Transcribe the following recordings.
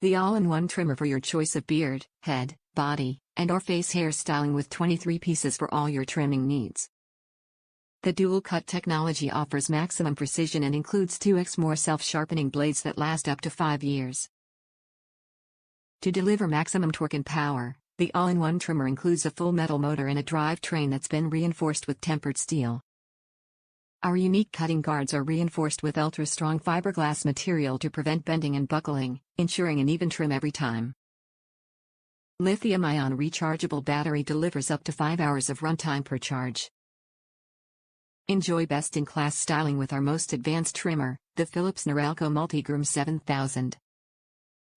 The all-in-one trimmer for your choice of beard, head, body, and/or face hair styling with 23 pieces for all your trimming needs. The DualCut technology offers maximum precision and includes 2x more self-sharpening blades that last up to 5 years. To deliver maximum torque and power, the all-in-one trimmer includes a full metal motor and a drivetrain that's been reinforced with tempered steel. Our unique cutting guards are reinforced with ultra-strong fiberglass material to prevent bending and buckling, ensuring an even trim every time. Lithium-ion rechargeable battery delivers up to 5 hours of runtime per charge. Enjoy best-in-class styling with our most advanced trimmer, the Philips Norelco Multigroom 7000.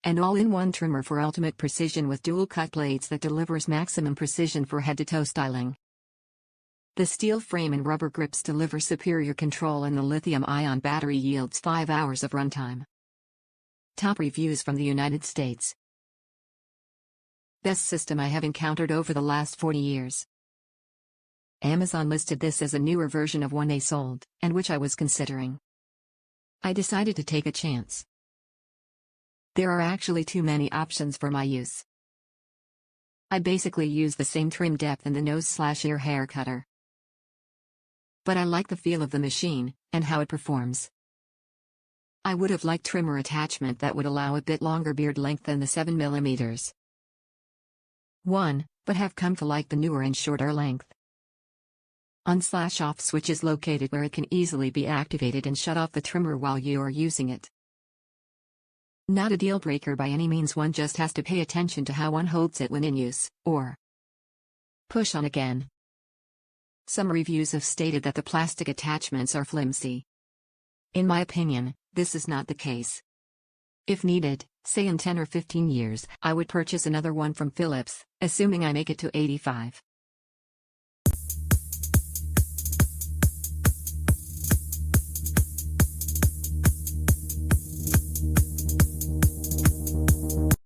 An all-in-one trimmer for ultimate precision with dual-cut blades that delivers maximum precision for head-to-toe styling. The steel frame and rubber grips deliver superior control, and the lithium-ion battery yields 5 hours of runtime. Top reviews from the United States. Best system I have encountered over the last 40 years. Amazon listed this as a newer version of one they sold, and which I was considering. I decided to take a chance. There are actually too many options for my use. I basically use the same trim depth in the nose/ear hair cutter. But I like the feel of the machine, and how it performs. I would have liked trimmer attachment that would allow a bit longer beard length than the 7mm. But have come to like the newer and shorter length. On/off switch is located where it can easily be activated and shut off the trimmer while you are using it. Not a deal breaker by any means, one just has to pay attention to how one holds it when in use, or push on again. Some reviews have stated that the plastic attachments are flimsy. In my opinion, this is not the case. If needed, say in 10 or 15 years, I would purchase another one from Philips, assuming I make it to 85.